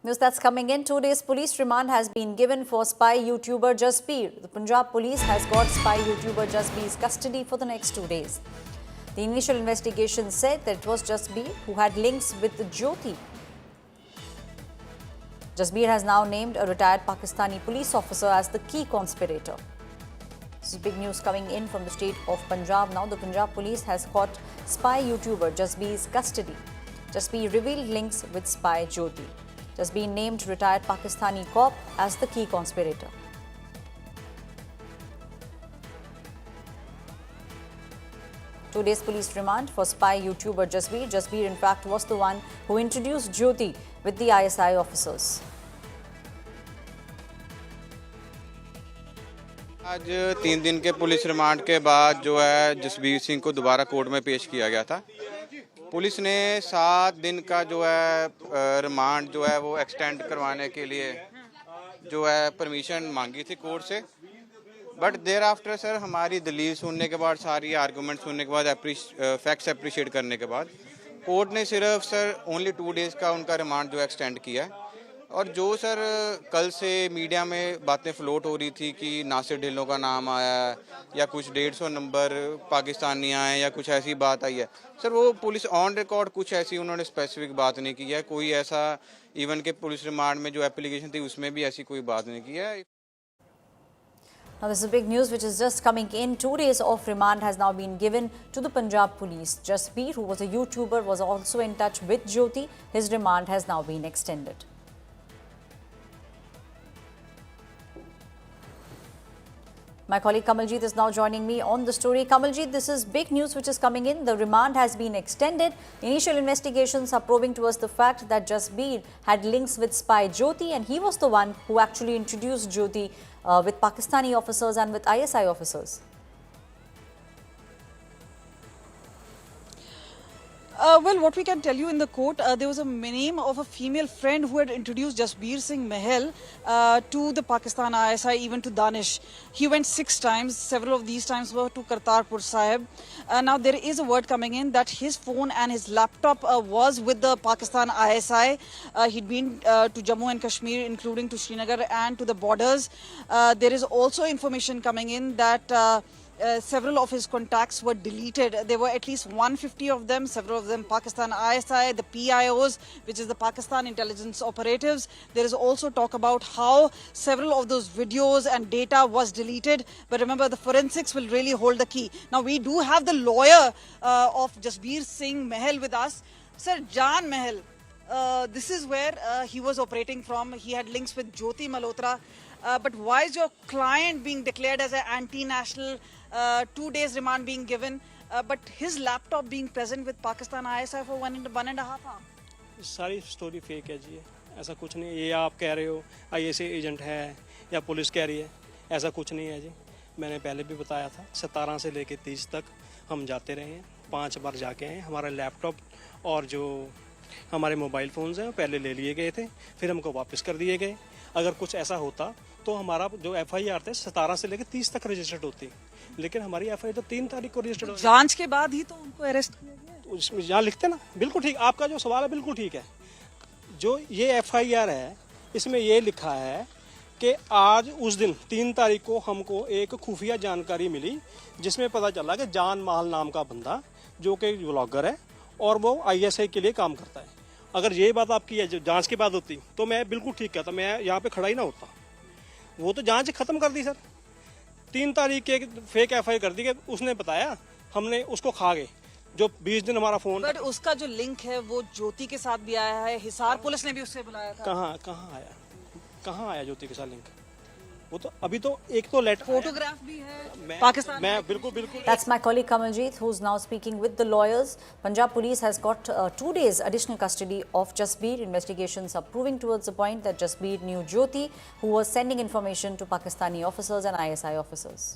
News that's coming in. 2 days police remand has been given for spy YouTuber Jasbir. The Punjab police has got spy YouTuber Jasbir's custody for the next 2 days. The initial investigation said that it was Jasbir who had links with Jyoti. Jasbir has now named a retired Pakistani police officer as the key conspirator. This is big news coming in from the state of Punjab now. The Punjab police has got spy YouTuber Jasbir's custody. Jasbir revealed links with spy Jyoti. Jasbir named retired Pakistani cop as the key conspirator. Two days police remand for spy YouTuber Jasbir. Jasbir, in fact, was the one who introduced Jyoti with the ISI officers. आज 3 दिन के police remand के बाद जो है जसबीर सिंह को दोबारा court में पेश किया गया था। पुलिस ने 7 दिन का जो है रिमांड जो है वो एक्सटेंड करवाने के लिए जो है परमिशन मांगी थी कोर्ट से, बट देयर आफ्टर सर हमारी दलील सुनने के बाद, सारी आर्गूमेंट सुनने के बाद, फैक्ट्स अप्रिशिएट करने के बाद कोर्ट ने सिर्फ सर ओनली 2 डेज़ का उनका रिमांड जो एक्सटेंड किया है। और जो सर कल से मीडिया में बातें फ्लोट हो रही थी कि नासिर ढिल्लों का नाम आया है या कुछ 150 नंबर पाकिस्तानी आए या कुछ ऐसी बात आई है, सर वो पुलिस ऑन रिकॉर्ड कुछ ऐसी उन्होंने स्पेसिफिक बात नहीं की है। कोई ऐसा इवन के पुलिस रिमांड में जो एप्लीकेशन थी उसमें भी ऐसी कोई बात नहीं की है। Now this is big news which is just coming in. 2 days of remand has now been given to the Punjab police. Jasbir, who was a YouTuber, was also in touch with Jyoti. His remand has now been extended. My colleague Kamaljeet is now joining me on the story. Kamaljeet, this is big news which is coming in. The remand has been extended. Initial investigations are probing towards the fact that Jasbir had links with spy Jyoti, and he was the one who actually introduced Jyoti with Pakistani officers and with ISI officers. Well, what we can tell you in the court, there was a name of a female friend who had introduced Jasbir Singh Mahal to the Pakistan ISI, even to Danish. He went 6 times. Several of these times were to Kartarpur Sahib. Now, there is a word coming in that his phone and his laptop was with the Pakistan ISI. He'd been to Jammu and Kashmir, including to Srinagar and to the borders. There is also information coming in that several of his contacts were deleted. There were at least 150 of them, several of them Pakistan ISI, the PIOs, which is the Pakistan Intelligence Operatives. There is also talk about how several of those videos and data was deleted. But remember, the forensics will really hold the key. Now, we do have the lawyer of Jasbir Singh Mahal with us. Sir, Jan Mahal, this is where he was operating from. He had links with Jyoti Malhotra. But why is your client being declared as an anti-national, 2 days remand being given, but his laptop being present with Pakistan ISI for one and a half hour? सारी story fake है जी, ऐसा कुछ नहीं। ये आप कह रहे हो ISI एजेंट है या पुलिस कह रही है, ऐसा कुछ नहीं है जी। मैंने पहले भी बताया था, 17 से लेकर 30 तक हम जाते रहे हैं, 5 बार जाके हैं। हमारा लैपटॉप और जो हमारे मोबाइल फ़ोन्स हैं पहले ले लिए गए थे, फिर हमको वापस कर दिए गए। अगर कुछ ऐसा होता तो हमारा जो FIR थे 17 से लेकर 30 तक रजिस्टर्ड होती, लेकिन हमारी FIR तो 3 तारीख को रजिस्टर्ड हो। जांच के बाद ही तो उनको अरेस्ट किया गया। उसमें यहाँ लिखते ना, बिल्कुल ठीक, आपका जो सवाल है बिल्कुल ठीक है। जो ये FIR है इसमें ये लिखा है कि आज उस दिन 3 तारीख को हमको एक खुफिया जानकारी मिली जिसमें पता चला कि जान महल नाम का बंदा जो कि व्लॉगर है और वो ISI के लिए काम करता है। अगर ये बात आपकी जांच के बाद होती तो मैं बिल्कुल ठीक कहता, मैं यहाँ पे खड़ा ही ना होता। वो तो जांच खत्म कर दी सर, 3 तारीख के फेक FIR कर दी कि उसने बताया, हमने उसको खा गए। जो 20 दिन हमारा फोन, बट उसका जो लिंक है वो ज्योति के साथ भी आया है। हिसार पुलिस ने भी उससे बुलाया था। कहाँ आया ज्योति के साथ लिंक? वो तो अभी तो एक तो लेटर, फोटोग्राफ भी है पाकिस्तान। मैं बिल्कुल। That's my colleague Kamaljeet, who's now speaking with the lawyers. Punjab police has got 2 days additional custody of Jasbir. Investigations are proving towards the point that Jasbir knew Jyoti, who was sending information to Pakistani officers and ISI officers.